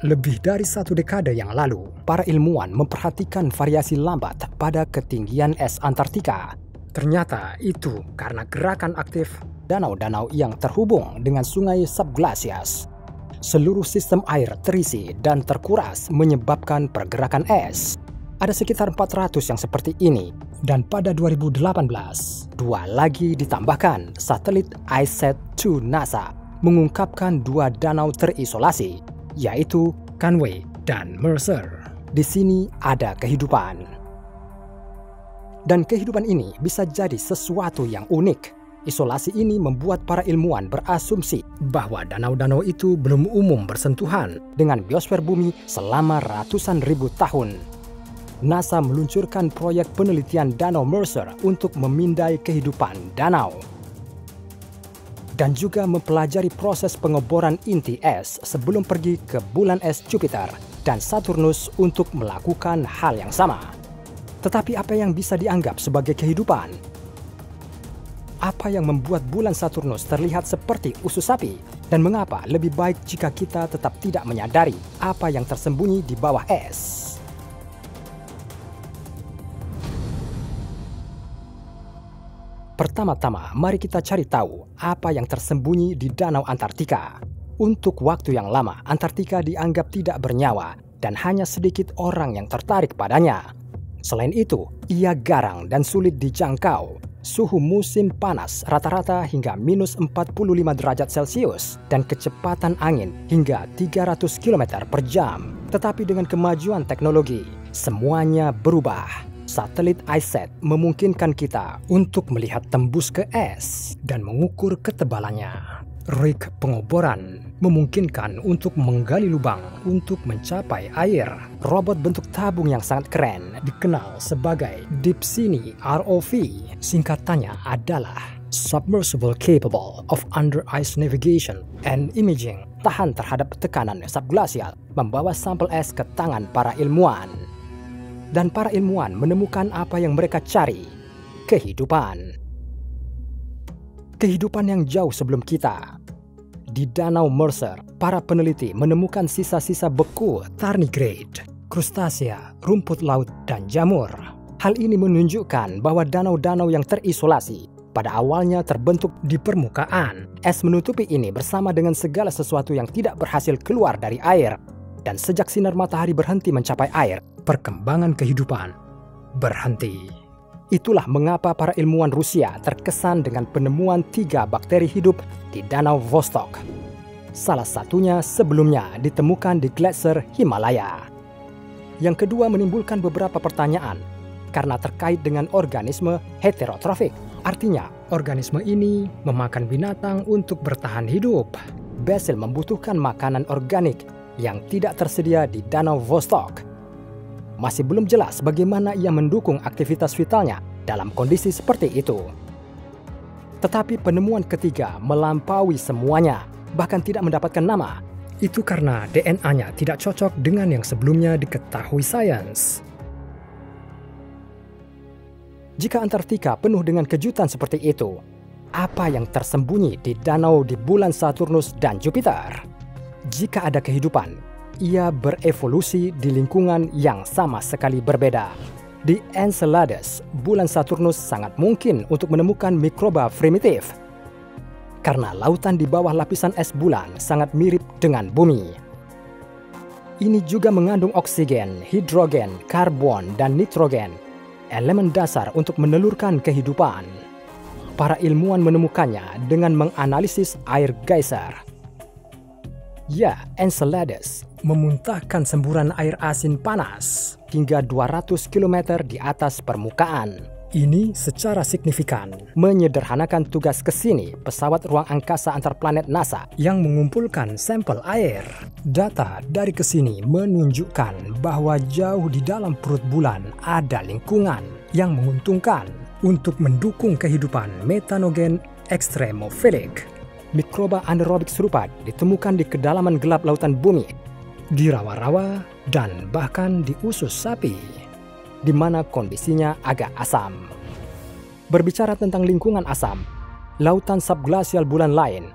Lebih dari 1 dekade yang lalu, para ilmuwan memperhatikan variasi lambat pada ketinggian es Antartika. Ternyata itu karena gerakan aktif danau-danau yang terhubung dengan sungai subglasias. Seluruh sistem air terisi dan terkuras menyebabkan pergerakan es. Ada sekitar 400 yang seperti ini, dan pada 2018, 2 lagi ditambahkan. Satelit ICESat-2 NASA mengungkapkan 2 danau terisolasi, yaitu Conway dan Mercer. Di sini ada kehidupan. Dan kehidupan ini bisa jadi sesuatu yang unik. Isolasi ini membuat para ilmuwan berasumsi bahwa danau-danau itu belum umum bersentuhan dengan biosfer bumi selama ratusan ribu tahun. NASA meluncurkan proyek penelitian Danau Mercer untuk memindai kehidupan danau. Dan juga mempelajari proses pengeboran inti es sebelum pergi ke bulan es Jupiter dan Saturnus untuk melakukan hal yang sama. Tetapi apa yang bisa dianggap sebagai kehidupan? Apa yang membuat bulan Saturnus terlihat seperti usus sapi? Dan mengapa lebih baik jika kita tetap tidak menyadari apa yang tersembunyi di bawah es? Pertama-tama, mari kita cari tahu apa yang tersembunyi di Danau Antartika. Untuk waktu yang lama, Antartika dianggap tidak bernyawa dan hanya sedikit orang yang tertarik padanya. Selain itu, ia garang dan sulit dijangkau. Suhu musim panas rata-rata hingga minus 45 derajat Celcius dan kecepatan angin hingga 300 km per jam. Tetapi dengan kemajuan teknologi, semuanya berubah. Satelit ICESat memungkinkan kita untuk melihat tembus ke es dan mengukur ketebalannya. Rig pengoboran memungkinkan untuk menggali lubang untuk mencapai air. Robot bentuk tabung yang sangat keren dikenal sebagai Deep Sea ROV. Singkatannya adalah Submersible Capable of Under Ice Navigation and Imaging. Tahan terhadap tekanan subglasial, membawa sampel es ke tangan para ilmuwan. Dan para ilmuwan menemukan apa yang mereka cari, kehidupan. Kehidupan yang jauh sebelum kita. Di Danau Mercer, para peneliti menemukan sisa-sisa beku tardigrade, krustasea, rumput laut, dan jamur. Hal ini menunjukkan bahwa danau-danau yang terisolasi pada awalnya terbentuk di permukaan. Es menutupi ini bersama dengan segala sesuatu yang tidak berhasil keluar dari air. Dan sejak sinar matahari berhenti mencapai air, perkembangan kehidupan berhenti. Itulah mengapa para ilmuwan Rusia terkesan dengan penemuan 3 bakteri hidup di Danau Vostok. Salah satunya sebelumnya ditemukan di gletser Himalaya. Yang kedua menimbulkan beberapa pertanyaan karena terkait dengan organisme heterotrofik. Artinya, organisme ini memakan binatang untuk bertahan hidup. Basil membutuhkan makanan organik yang tidak tersedia di Danau Vostok. Masih belum jelas bagaimana ia mendukung aktivitas vitalnya dalam kondisi seperti itu. Tetapi penemuan ketiga melampaui semuanya, bahkan tidak mendapatkan nama. Itu karena DNA-nya tidak cocok dengan yang sebelumnya diketahui sains. Jika Antartika penuh dengan kejutan seperti itu, apa yang tersembunyi di danau di bulan Saturnus dan Jupiter? Jika ada kehidupan, ia berevolusi di lingkungan yang sama sekali berbeda. Di Enceladus, bulan Saturnus sangat mungkin untuk menemukan mikroba primitif. Karena lautan di bawah lapisan es bulan sangat mirip dengan bumi. Ini juga mengandung oksigen, hidrogen, karbon, dan nitrogen, elemen dasar untuk menelurkan kehidupan. Para ilmuwan menemukannya dengan menganalisis air geyser. Ya, Enceladus memuntahkan semburan air asin panas hingga 200 km di atas permukaan. Ini secara signifikan menyederhanakan tugas ke sini pesawat ruang angkasa antar planet NASA yang mengumpulkan sampel air. Data dari kesini menunjukkan bahwa jauh di dalam perut bulan ada lingkungan yang menguntungkan untuk mendukung kehidupan metanogen ekstremofilik. Mikroba anaerobik serupa ditemukan di kedalaman gelap lautan bumi, di rawa-rawa, dan bahkan di usus sapi, di mana kondisinya agak asam. Berbicara tentang lingkungan asam, lautan subglasial bulan lain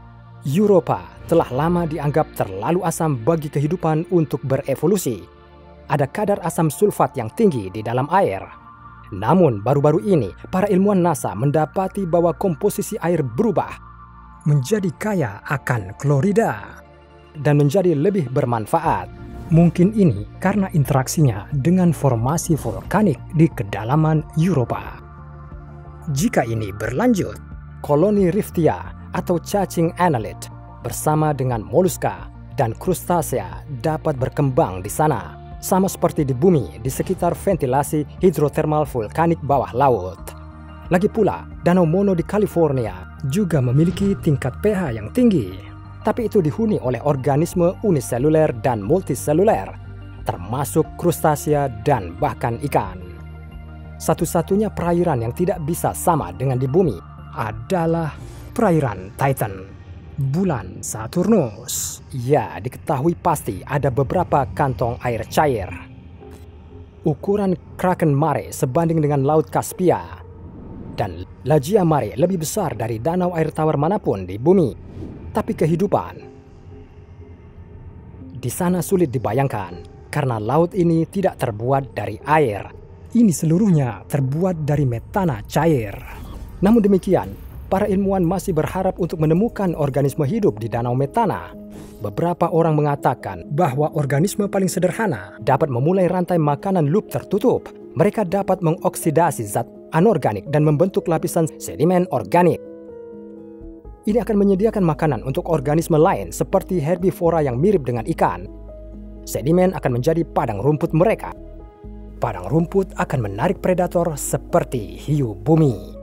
Europa telah lama dianggap terlalu asam bagi kehidupan untuk berevolusi. Ada kadar asam sulfat yang tinggi di dalam air. Namun baru-baru ini, para ilmuwan NASA mendapati bahwa komposisi air berubah menjadi kaya akan klorida dan menjadi lebih bermanfaat. Mungkin ini karena interaksinya dengan formasi vulkanik di kedalaman Europa. Jika ini berlanjut, koloni Riftia atau cacing annelid bersama dengan moluska dan krustasea dapat berkembang di sana, sama seperti di bumi di sekitar ventilasi hidrotermal vulkanik bawah laut. Lagi pula, Danau Mono di California juga memiliki tingkat pH yang tinggi, tapi itu dihuni oleh organisme uniseluler dan multiseluler, termasuk krustasea dan bahkan ikan. Satu-satunya perairan yang tidak bisa sama dengan di bumi adalah perairan Titan, bulan Saturnus. Ya, diketahui pasti ada beberapa kantong air cair. Ukuran Kraken Mare sebanding dengan Laut Kaspia, dan Legia Mare lebih besar dari danau air tawar manapun di bumi. Tapi kehidupan di sana sulit dibayangkan karena laut ini tidak terbuat dari air. Ini seluruhnya terbuat dari metana cair. Namun demikian, para ilmuwan masih berharap untuk menemukan organisme hidup di danau metana. Beberapa orang mengatakan bahwa organisme paling sederhana dapat memulai rantai makanan loop tertutup. Mereka dapat mengoksidasi zat anorganik dan membentuk lapisan sedimen organik. Ini akan menyediakan makanan untuk organisme lain seperti herbivora yang mirip dengan ikan. Sedimen akan menjadi padang rumput mereka. Padang rumput akan menarik predator seperti hiu bumi.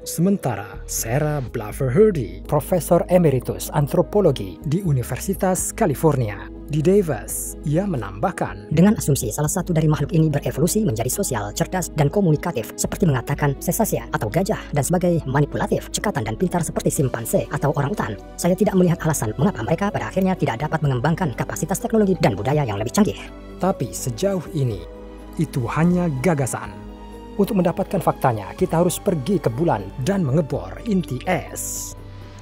Sementara Sarah Blaffer-Hrdy, Profesor Emeritus Antropologi di Universitas California di Davis, ia menambahkan, dengan asumsi salah satu dari makhluk ini berevolusi menjadi sosial, cerdas, dan komunikatif, seperti mengatakan sesasia atau gajah, dan sebagai manipulatif, cekatan, dan pintar seperti simpanse atau orangutan, saya tidak melihat alasan mengapa mereka pada akhirnya tidak dapat mengembangkan kapasitas teknologi dan budaya yang lebih canggih. Tapi sejauh ini, itu hanya gagasan. Untuk mendapatkan faktanya, kita harus pergi ke bulan dan mengebor inti es.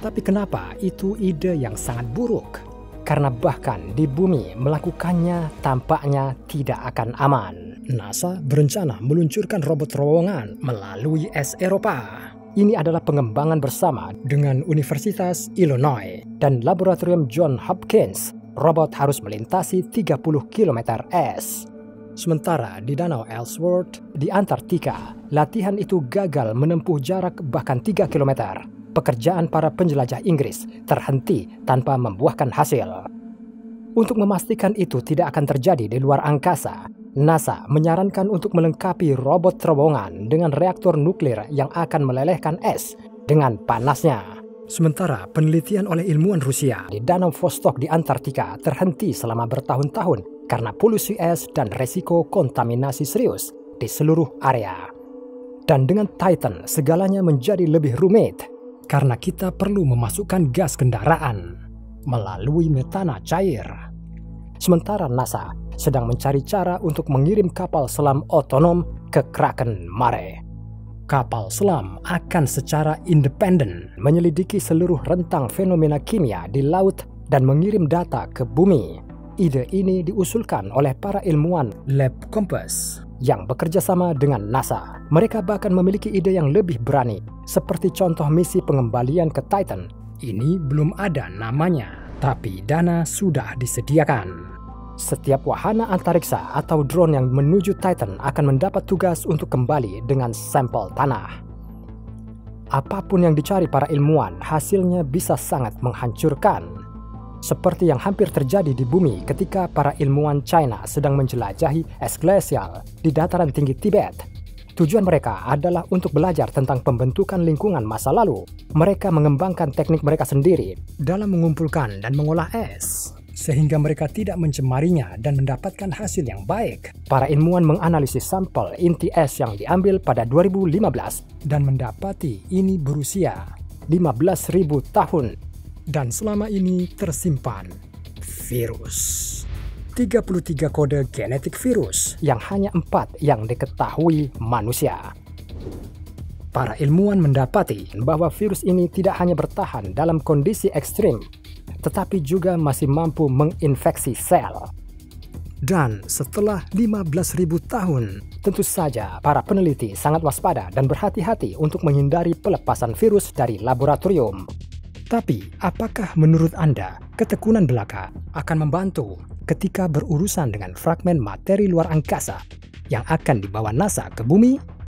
Tapi kenapa itu ide yang sangat buruk? Karena bahkan di bumi melakukannya tampaknya tidak akan aman. NASA berencana meluncurkan robot terowongan melalui es Eropa. Ini adalah pengembangan bersama dengan Universitas Illinois dan Laboratorium Johns Hopkins. Robot harus melintasi 30 km es. Sementara di Danau Ellsworth di Antartika, latihan itu gagal menempuh jarak bahkan 3 km. Pekerjaan para penjelajah Inggris terhenti tanpa membuahkan hasil. Untuk memastikan itu tidak akan terjadi di luar angkasa, NASA menyarankan untuk melengkapi robot terowongan dengan reaktor nuklir yang akan melelehkan es dengan panasnya. Sementara penelitian oleh ilmuwan Rusia di Danau Vostok di Antartika terhenti selama bertahun-tahun karena polusi es dan resiko kontaminasi serius di seluruh area. Dan dengan Titan, segalanya menjadi lebih rumit karena kita perlu memasukkan gas kendaraan melalui metana cair. Sementara NASA sedang mencari cara untuk mengirim kapal selam otonom ke Kraken Mare. Kapal selam akan secara independen menyelidiki seluruh rentang fenomena kimia di laut dan mengirim data ke bumi. Ide ini diusulkan oleh para ilmuwan Lab Compass yang bekerja sama dengan NASA. Mereka bahkan memiliki ide yang lebih berani, seperti contoh misi pengembalian ke Titan. Ini belum ada namanya, tapi dana sudah disediakan. Setiap wahana antariksa atau drone yang menuju Titan akan mendapat tugas untuk kembali dengan sampel tanah. Apapun yang dicari para ilmuwan, hasilnya bisa sangat menghancurkan. Seperti yang hampir terjadi di bumi ketika para ilmuwan China sedang menjelajahi es glasial di dataran tinggi Tibet. Tujuan mereka adalah untuk belajar tentang pembentukan lingkungan masa lalu. Mereka mengembangkan teknik mereka sendiri dalam mengumpulkan dan mengolah es, sehingga mereka tidak mencemarinya dan mendapatkan hasil yang baik. Para ilmuwan menganalisis sampel inti es yang diambil pada 2015 dan mendapati ini berusia 15.000 tahun. Dan selama ini tersimpan virus. 33 kode genetik virus yang hanya 4 yang diketahui manusia. Para ilmuwan mendapati bahwa virus ini tidak hanya bertahan dalam kondisi ekstrim, tetapi juga masih mampu menginfeksi sel. Dan setelah 15.000 tahun, tentu saja para peneliti sangat waspada dan berhati-hati untuk menghindari pelepasan virus dari laboratorium. Tapi, apakah menurut Anda ketekunan belaka akan membantu ketika berurusan dengan fragmen materi luar angkasa yang akan dibawa NASA ke bumi?